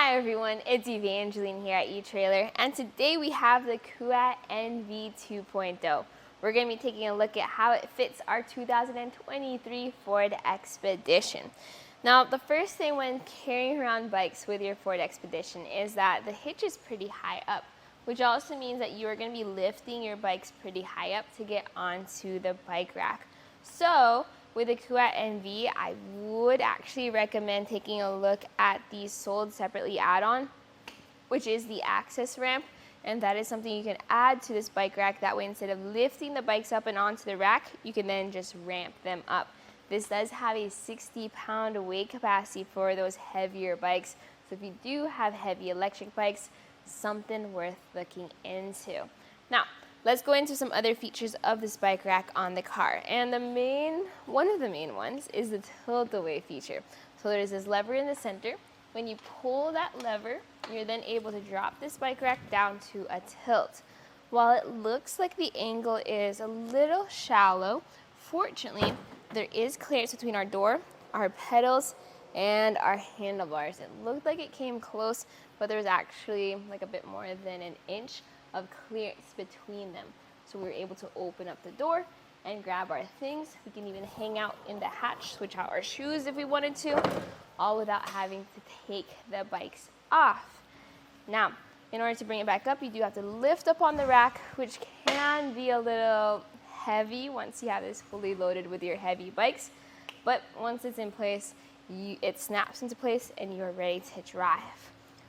Hi everyone, it's Evangeline here at etrailer, and today we have the Kuat NV 2.0. We're going to be taking a look at how it fits our 2023 Ford Expedition. Now, the first thing when carrying around bikes with your Ford Expedition is that the hitch is pretty high up, which also means that you are going to be lifting your bikes pretty high up to get onto the bike rack. So, with the Kuat NV, I would actually recommend taking a look at the sold separately add-on, which is the access ramp, and that is something you can add to this bike rack. That way, instead of lifting the bikes up and onto the rack, you can then just ramp them up. This does have a 60-pound weight capacity for those heavier bikes, so if you do have heavy electric bikes, something worth looking into. Now, let's go into some other features of this bike rack on the car. And one of the main ones is the tilt-away feature. So there's this lever in the center. When you pull that lever, you're then able to drop this bike rack down to a tilt. While it looks like the angle is a little shallow, fortunately, there is clearance between our door, our pedals, and our handlebars. It looked like it came close, but there was actually like a bit more than an inch of clearance between them. So we were able to open up the door and grab our things. We can even hang out in the hatch, switch out our shoes if we wanted to, all without having to take the bikes off. Now, in order to bring it back up, you do have to lift up on the rack, which can be a little heavy once you have this fully loaded with your heavy bikes. But once it's in place, it snaps into place and you're ready to drive.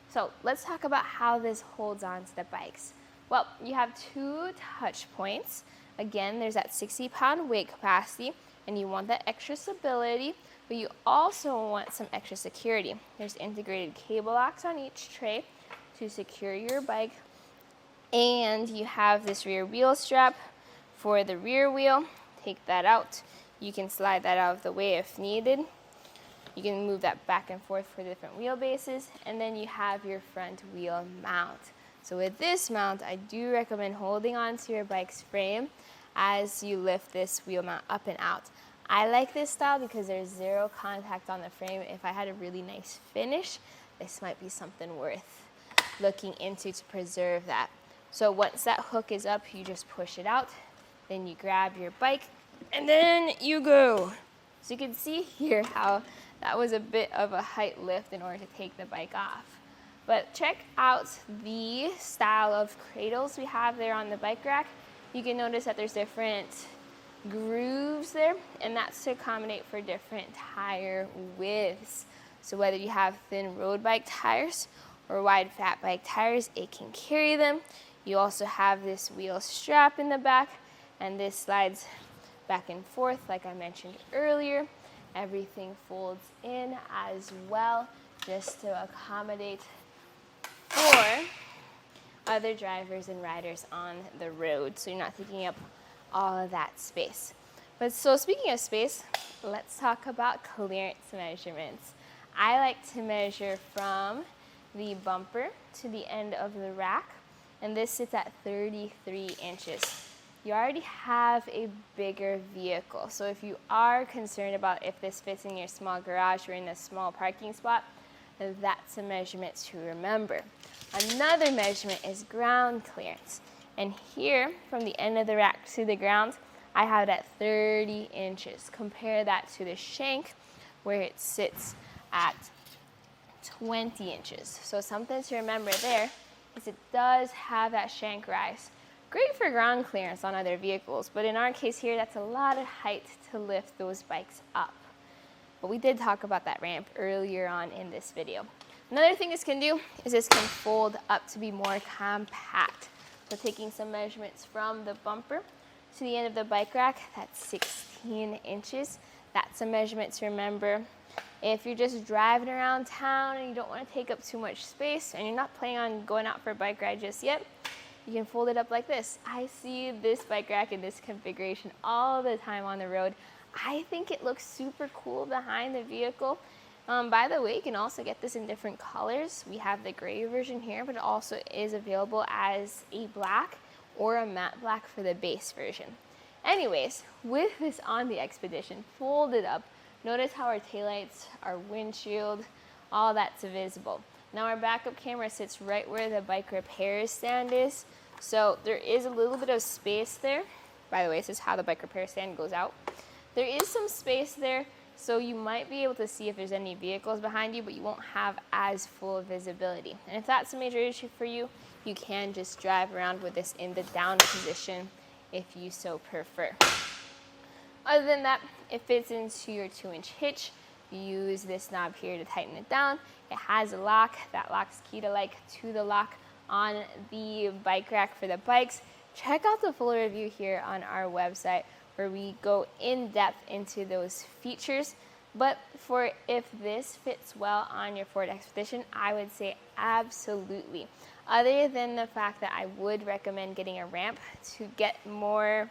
So let's talk about how this holds on to the bikes. Well, you have two touch points. Again, there's that 60-pound weight capacity, and you want that extra stability, but you also want some extra security. There's integrated cable locks on each tray to secure your bike, and you have this rear wheel strap for the rear wheel. Take that out. You can slide that out of the way if needed. You can move that back and forth for different wheelbases, and then you have your front wheel mount. So with this mount, I do recommend holding on to your bike's frame as you lift this wheel mount up and out. I like this style because there's zero contact on the frame. If I had a really nice finish, this might be something worth looking into to preserve that. So once that hook is up, you just push it out, then you grab your bike, and then you go. So you can see here how that was a bit of a height lift in order to take the bike off. But check out the style of cradles we have there on the bike rack. You can notice that there's different grooves there, and that's to accommodate for different tire widths. So whether you have thin road bike tires or wide fat bike tires, it can carry them. You also have this wheel strap in the back, and this slides back and forth like I mentioned earlier. Everything folds in as well, just to accommodate for other drivers and riders on the road, so you're not taking up all of that space. But so speaking of space, let's talk about clearance measurements. I like to measure from the bumper to the end of the rack, and this sits at 33 inches. You already have a bigger vehicle, so if you are concerned about if this fits in your small garage or in a small parking spot, that's a measurement to remember. Another measurement is ground clearance. And here, from the end of the rack to the ground, I have it at 30 inches. Compare that to the shank, where it sits at 20 inches. So something to remember there is it does have that shank rise. Great for ground clearance on other vehicles, but in our case here, that's a lot of height to lift those bikes up. But we did talk about that ramp earlier on in this video. Another thing this can do is this can fold up to be more compact. So taking some measurements from the bumper to the end of the bike rack, that's 16 inches. That's a measurement to remember. If you're just driving around town and you don't want to take up too much space and you're not planning on going out for a bike ride just yet, you can fold it up like this. I see this bike rack in this configuration all the time on the road. I think it looks super cool behind the vehicle. By the way, you can also get this in different colors. We have the gray version here, but it also is available as a black or a matte black for the base version. Anyways, with this on the Expedition folded up, notice how our taillights, our windshield, all that's visible. Now our backup camera sits right where the bike repair stand is, so there is a little bit of space there. By the way, this is how the bike repair stand goes out. There is some space there, so you might be able to see if there's any vehicles behind you, but you won't have as full visibility. And if that's a major issue for you, you can just drive around with this in the down position if you so prefer. Other than that, it fits into your 2-inch hitch. You use this knob here to tighten it down. It has a lock. That lock's key to the lock on the bike rack for the bikes. Check out the full review here on our website where we go in depth into those features. But for if this fits well on your Ford Expedition, I would say absolutely. Other than the fact that I would recommend getting a ramp to get more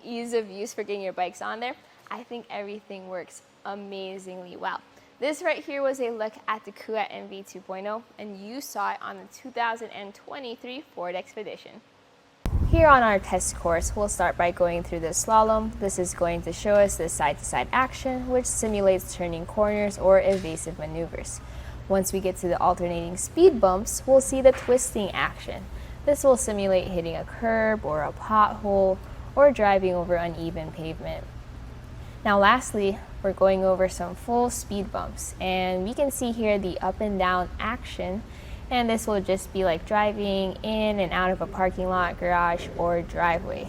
ease of use for getting your bikes on there, I think everything works amazingly well. This right here was a look at the Kuat NV 2.0, and you saw it on the 2023 Ford Expedition. Here on our test course, we'll start by going through the slalom. This is going to show us the side-to-side action, which simulates turning corners or evasive maneuvers. Once we get to the alternating speed bumps, we'll see the twisting action. This will simulate hitting a curb or a pothole or driving over uneven pavement. Now lastly, we're going over some full speed bumps, and we can see here the up and down action, and this will just be like driving in and out of a parking lot, garage, or driveway.